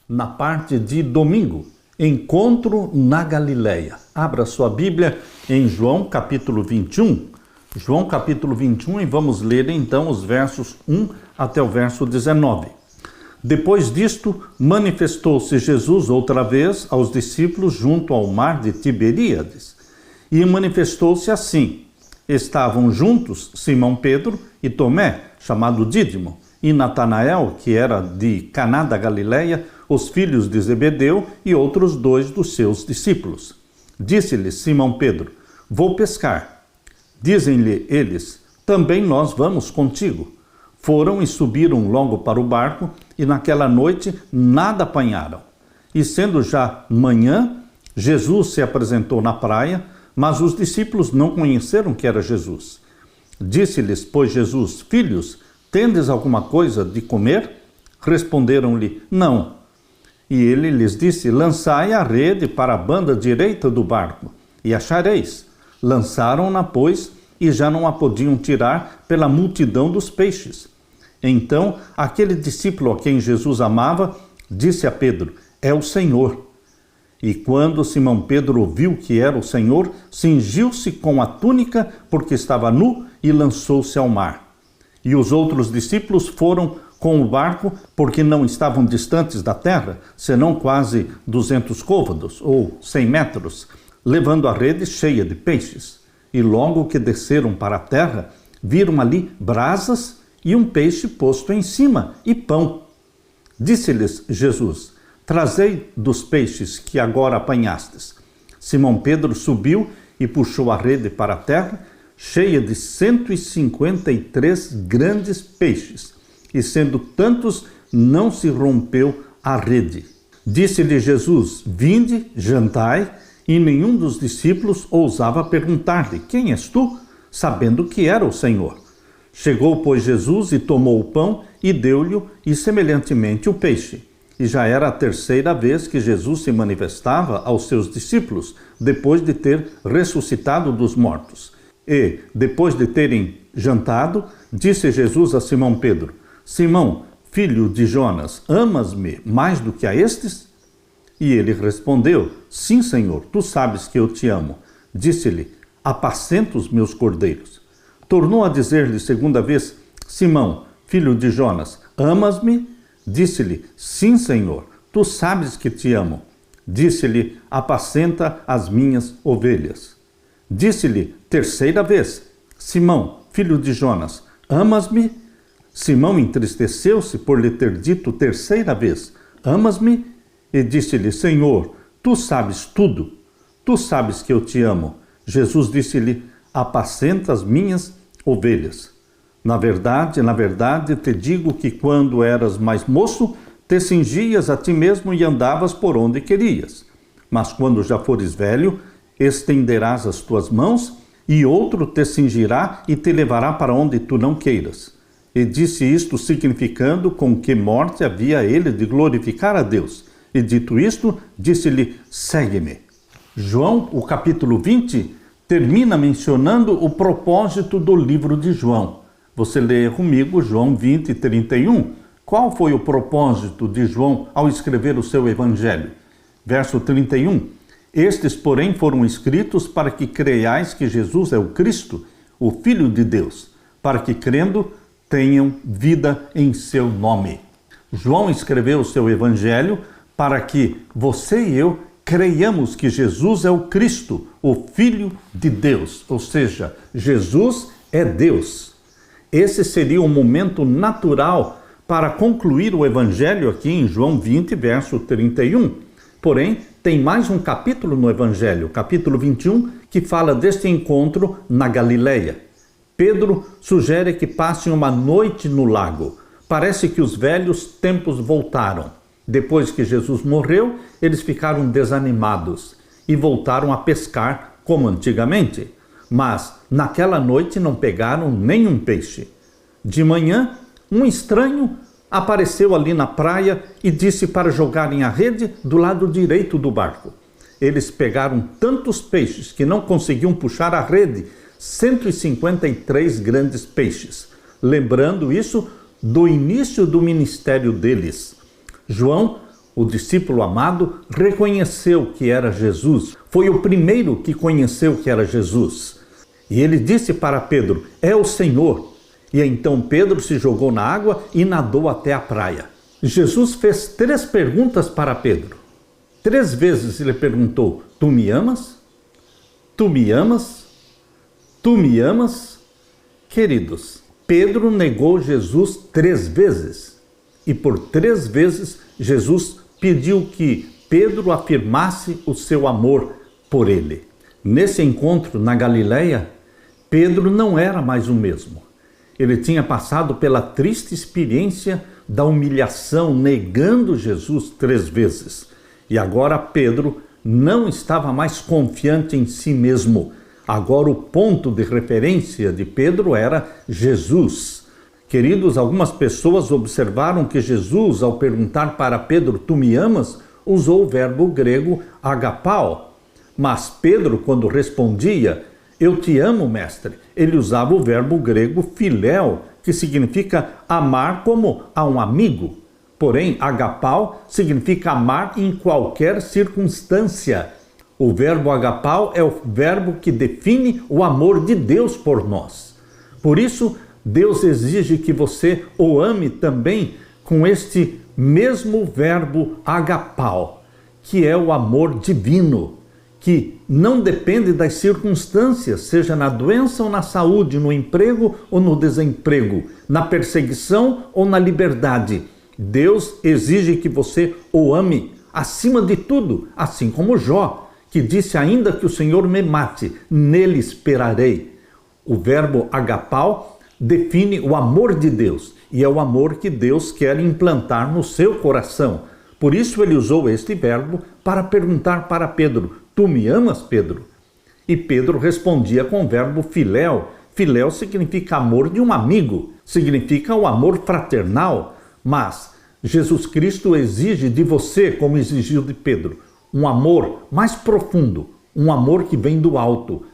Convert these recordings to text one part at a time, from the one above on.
na parte de domingo, encontro na Galileia. Abra sua Bíblia em João capítulo 21. João capítulo 21 e vamos ler então os versos 1 até o verso 19. Depois disto, manifestou-se Jesus outra vez aos discípulos junto ao mar de Tiberíades. E manifestou-se assim: estavam juntos Simão Pedro e Tomé, chamado Dídimo, e Natanael, que era de Caná da Galileia, os filhos de Zebedeu e outros dois dos seus discípulos. Disse-lhes Simão Pedro: vou pescar. Dizem-lhe eles: também nós vamos contigo. Foram e subiram logo para o barco, e naquela noite nada apanharam. E sendo já manhã, Jesus se apresentou na praia, mas os discípulos não conheceram que era Jesus. Disse-lhes, pois, Jesus: filhos, tendes alguma coisa de comer? Responderam-lhe: não. E ele lhes disse: lançai a rede para a banda direita do barco, e achareis. Lançaram-na, pois, e já não a podiam tirar pela multidão dos peixes. Então, aquele discípulo a quem Jesus amava, disse a Pedro: é o Senhor. E quando Simão Pedro ouviu que era o Senhor, cingiu-se com a túnica, porque estava nu, e lançou-se ao mar. E os outros discípulos foram com o barco, porque não estavam distantes da terra, senão quase 200 côvados, ou 100 metros, levando a rede cheia de peixes. E logo que desceram para a terra, viram ali brasas e um peixe posto em cima, e pão. Disse-lhes Jesus: trazei dos peixes que agora apanhastes. Simão Pedro subiu e puxou a rede para a terra, cheia de 153 grandes peixes, e sendo tantos, não se rompeu a rede. Disse-lhe Jesus: vinde, jantai, e nenhum dos discípulos ousava perguntar-lhe: quem és tu? Sabendo que era o Senhor. Chegou, pois, Jesus e tomou o pão e deu-lhe, e semelhantemente o peixe. E já era a terceira vez que Jesus se manifestava aos seus discípulos, depois de ter ressuscitado dos mortos. E, depois de terem jantado, disse Jesus a Simão Pedro: Simão, filho de Jonas, amas-me mais do que a estes? E ele respondeu: sim, Senhor, tu sabes que eu te amo. Disse-lhe: apacenta os meus cordeiros. Tornou a dizer-lhe segunda vez: Simão, filho de Jonas, amas-me? Disse-lhe: sim, Senhor, tu sabes que te amo. Disse-lhe: apacenta as minhas ovelhas. Disse-lhe terceira vez: Simão, filho de Jonas, amas-me? Simão entristeceu-se por lhe ter dito terceira vez: amas-me? E disse-lhe: Senhor, tu sabes tudo. Tu sabes que eu te amo. Jesus disse-lhe: apacenta as minhas ovelhas. Na verdade, te digo que quando eras mais moço, te cingias a ti mesmo e andavas por onde querias. Mas quando já fores velho, estenderás as tuas mãos, e outro te cingirá e te levará para onde tu não queiras. E disse isto significando com que morte havia ele de glorificar a Deus. E dito isto, disse-lhe: segue-me. João, o capítulo 20, termina mencionando o propósito do livro de João. Você lê comigo João 20, 31. Qual foi o propósito de João ao escrever o seu evangelho? Verso 31. Estes, porém, foram escritos para que creiais que Jesus é o Cristo, o Filho de Deus, para que, crendo, tenham vida em seu nome. João escreveu o seu evangelho para que você e eu creiamos que Jesus é o Cristo, o Filho de Deus, ou seja, Jesus é Deus. Esse seria o momento natural para concluir o Evangelho aqui em João 20, verso 31. Porém, tem mais um capítulo no Evangelho, capítulo 21, que fala deste encontro na Galileia. Pedro sugere que passem uma noite no lago. Parece que os velhos tempos voltaram. Depois que Jesus morreu, eles ficaram desanimados e voltaram a pescar como antigamente. Mas naquela noite não pegaram nenhum peixe. De manhã, um estranho apareceu ali na praia e disse para jogarem a rede do lado direito do barco. Eles pegaram tantos peixes que não conseguiam puxar a rede, 153 grandes peixes. Lembrando isso do início do ministério deles. João o discípulo amado, reconheceu que era Jesus. Foi o primeiro que conheceu que era Jesus. E ele disse para Pedro: é o Senhor. E então Pedro se jogou na água e nadou até a praia. Jesus fez 3 perguntas para Pedro. 3 vezes ele perguntou: tu me amas? Tu me amas? Tu me amas? Queridos, Pedro negou Jesus 3 vezes. E por 3 vezes Jesus pediu que Pedro afirmasse o seu amor por ele. Nesse encontro na Galileia, Pedro não era mais o mesmo. Ele tinha passado pela triste experiência da humilhação, negando Jesus 3 vezes. E agora Pedro não estava mais confiante em si mesmo. Agora o ponto de referência de Pedro era Jesus. Queridos, algumas pessoas observaram que Jesus, ao perguntar para Pedro: tu me amas?, usou o verbo grego agapao. Mas Pedro, quando respondia: eu te amo, mestre, ele usava o verbo grego filéu, que significa amar como a um amigo. Porém, agapao significa amar em qualquer circunstância. O verbo agapao é o verbo que define o amor de Deus por nós. Por isso, Deus exige que você o ame também com este mesmo verbo agapao, que é o amor divino, que não depende das circunstâncias, seja na doença ou na saúde, no emprego ou no desemprego, na perseguição ou na liberdade. Deus exige que você o ame acima de tudo, assim como Jó, que disse: ainda que o Senhor me mate, nele esperarei. O verbo agapao define o amor de Deus, e é o amor que Deus quer implantar no seu coração. Por isso ele usou este verbo para perguntar para Pedro: tu me amas, Pedro? E Pedro respondia com o verbo filéu. Filéu significa amor de um amigo, significa o amor fraternal. Mas Jesus Cristo exige de você, como exigiu de Pedro, um amor mais profundo, um amor que vem do alto,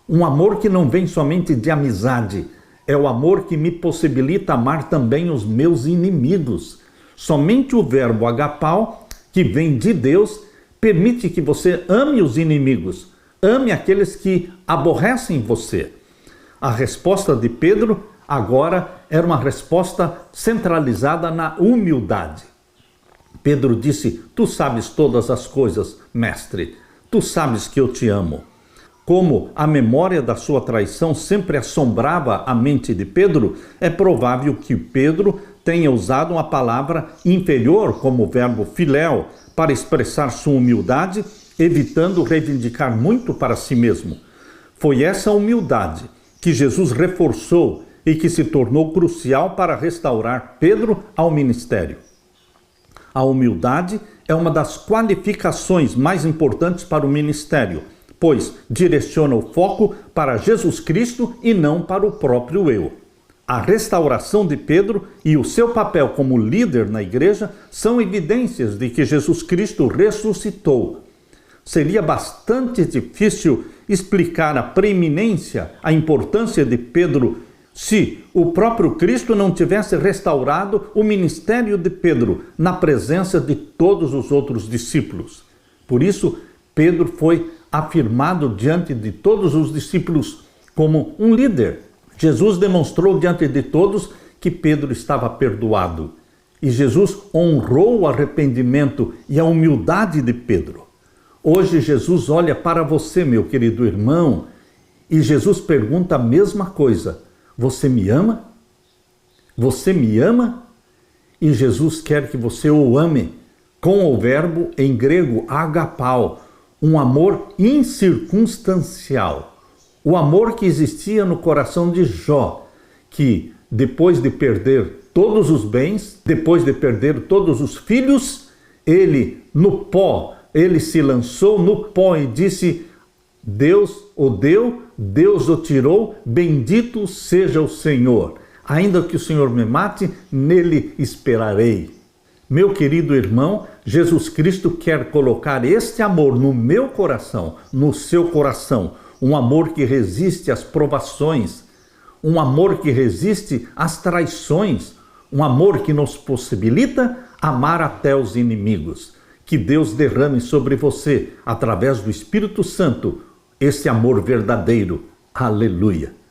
um amor que não vem somente de amizade. É o amor que me possibilita amar também os meus inimigos. Somente o verbo agapao, que vem de Deus, permite que você ame os inimigos, ame aqueles que aborrecem você. A resposta de Pedro agora era uma resposta centralizada na humildade. Pedro disse: tu sabes todas as coisas, mestre, tu sabes que eu te amo. Como a memória da sua traição sempre assombrava a mente de Pedro, é provável que Pedro tenha usado uma palavra inferior como o verbo filéu para expressar sua humildade, evitando reivindicar muito para si mesmo. Foi essa humildade que Jesus reforçou e que se tornou crucial para restaurar Pedro ao ministério. A humildade é uma das qualificações mais importantes para o ministério, pois direciona o foco para Jesus Cristo e não para o próprio eu. A restauração de Pedro e o seu papel como líder na igreja são evidências de que Jesus Cristo ressuscitou. Seria bastante difícil explicar a preeminência, a importância de Pedro, se o próprio Cristo não tivesse restaurado o ministério de Pedro na presença de todos os outros discípulos. Por isso, Pedro foi afirmado diante de todos os discípulos como um líder. Jesus demonstrou diante de todos que Pedro estava perdoado. E Jesus honrou o arrependimento e a humildade de Pedro. Hoje Jesus olha para você, meu querido irmão, e Jesus pergunta a mesma coisa: você me ama? Você me ama? E Jesus quer que você o ame com o verbo em grego agapao, um amor incircunstancial. O amor que existia no coração de Jó, que depois de perder todos os bens, depois de perder todos os filhos, ele se lançou no pó e disse: Deus o deu, Deus o tirou, bendito seja o Senhor. Ainda que o Senhor me mate, nele esperarei. Meu querido irmão, Jesus Cristo quer colocar este amor no meu coração, no seu coração, um amor que resiste às provações, um amor que resiste às traições, um amor que nos possibilita amar até os inimigos. Que Deus derrame sobre você, através do Espírito Santo, esse amor verdadeiro. Aleluia!